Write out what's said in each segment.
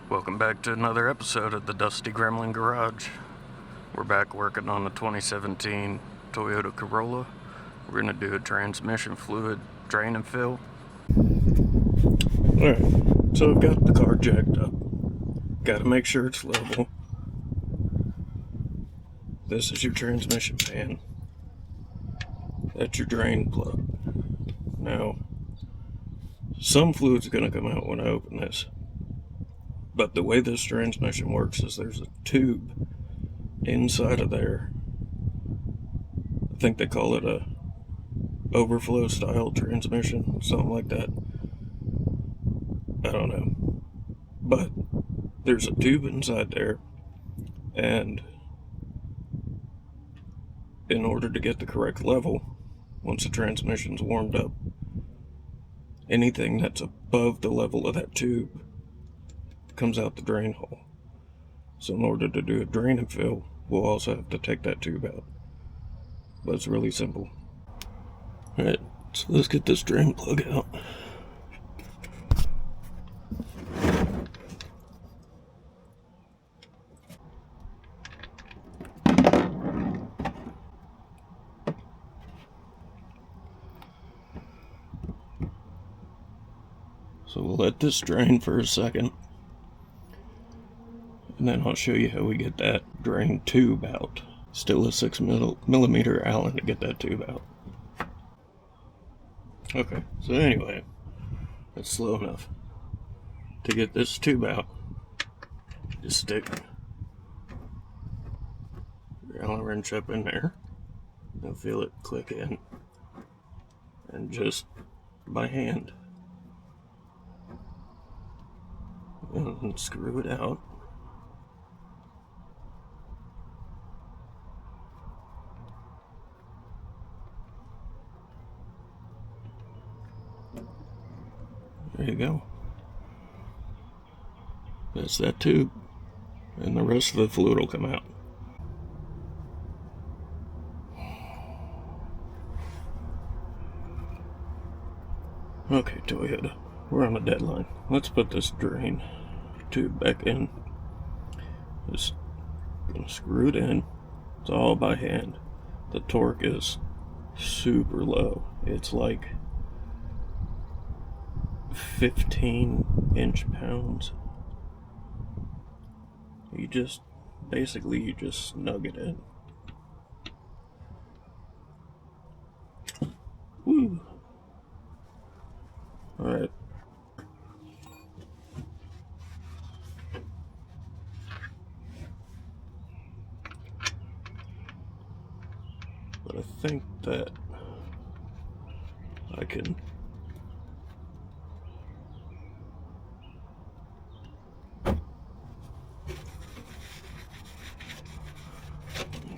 Welcome back to another episode of the Dusty Gremlin Garage. We're back working on the 2017 Toyota Corolla. We're going to do a transmission fluid drain and fill. Alright, so I've got the car jacked up. Got to make sure it's level. This is your transmission pan. That's your drain plug. Now, some fluid's going to come out when I open this. But the way this transmission works is there's a tube inside of there. I think they call it a overflow style transmission, something like that. I don't know. But there's a tube inside there, and in order to get the correct level, once the transmission's warmed up, anything that's above the level of that tube comes out the drain hole. So in order to do a drain and fill, we'll also have to take that tube out. But it's really simple. Alright, so let's get this drain plug out. So we'll let this drain for a second, and then I'll show you how we get that drain tube out. Still a 6mm Allen to get that tube out. Okay, so anyway, that's slow enough. To get this tube out, just stick your Allen wrench up in there. You'll feel it click in, and just by hand and screw it out. There you go. That's that tube, and the rest of the fluid will come out. Okay, Toyota, we're on a deadline. Let's put this drain tube back in. Just gonna screw it in. It's all by hand. The torque is super low. It's like 15 inch-pounds. You just snug it in. Woo! Alright. But I think that I can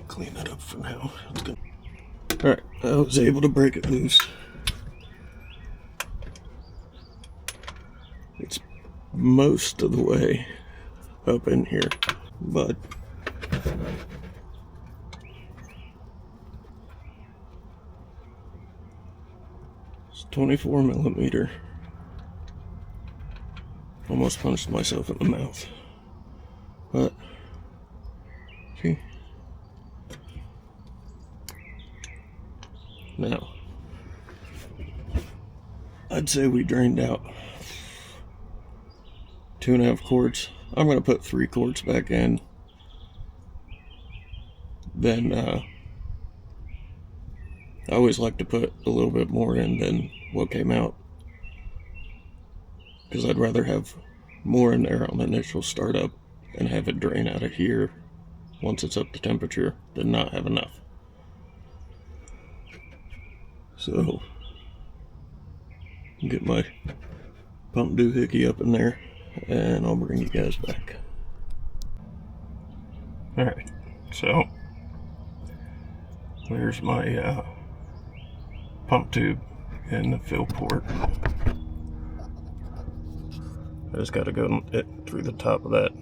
clean that up for now. That's good. Alright, I was able to break it loose. It's most of the way up in here, but it's 24mm. Almost punched myself in the mouth. But see? Now, I'd say we drained out 2.5 quarts. I'm going to put 3 quarts back in. Then, I always like to put a little bit more in than what came out, because I'd rather have more in there on the initial startup and have it drain out of here once it's up to temperature than not have enough. So, get my pump doohickey up in there, and I'll bring you guys back. Alright, so there's my pump tube and the fill port. I just got to go through the top of that.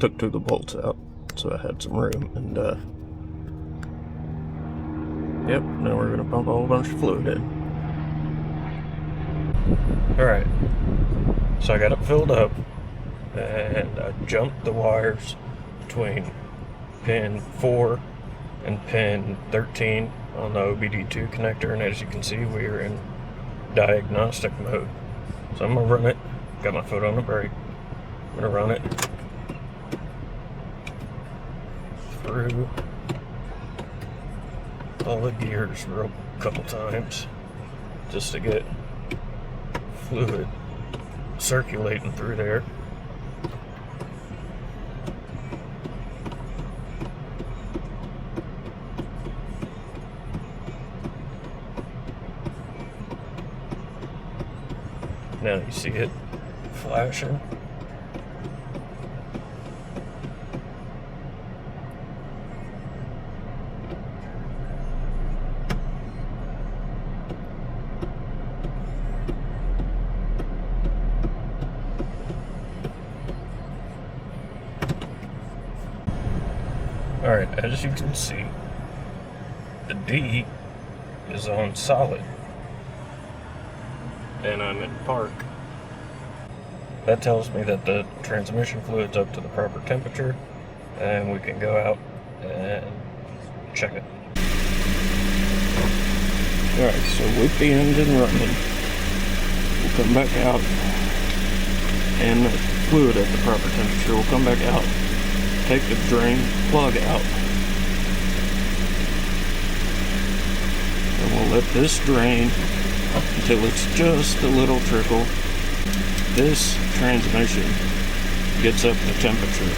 Took 2 of the bolts out, so I had some room, and yep, now we're going to pump a whole bunch of fluid in. Alright, so I got it filled up. and I jumped the wires between pin 4 and pin 13 on the OBD2 connector, and as you can see, we are in diagnostic mode. So I'm gonna run it. Got my foot on the brake. I'm gonna run it through all the gears a couple times just to get fluid circulating through there. Now you see it flashing. Alright, as you can see, the D is on solid, and I'm in park. That tells me that the transmission fluid's up to the proper temperature, and we can go out and check it. Alright, so with the engine running, we'll come back out, and the fluid at the proper temperature, we'll come back out, take the drain plug out, and we'll let this drain until it's just a little trickle. This transmission gets up to temperature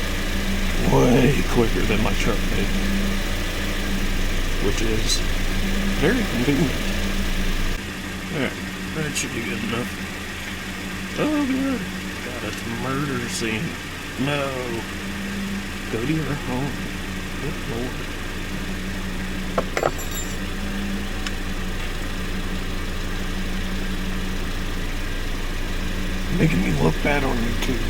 way quicker than my truck did, which is very convenient. Alright, that should be good enough. Oh good. God, it's a murder scene. No. Go to your home. Good Lord. Making me look bad on YouTube.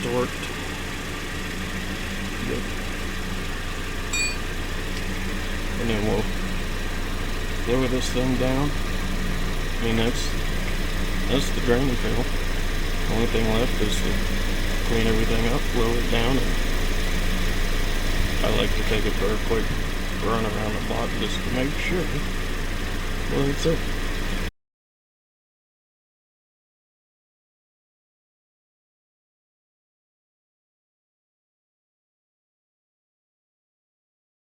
Dorked. Good. And then we'll lower this thing down. I mean, that's the drain fill. The only thing left is to clean everything up, lower it down, and I like to take it for a quick run around the block just to make sure. Well, that's it.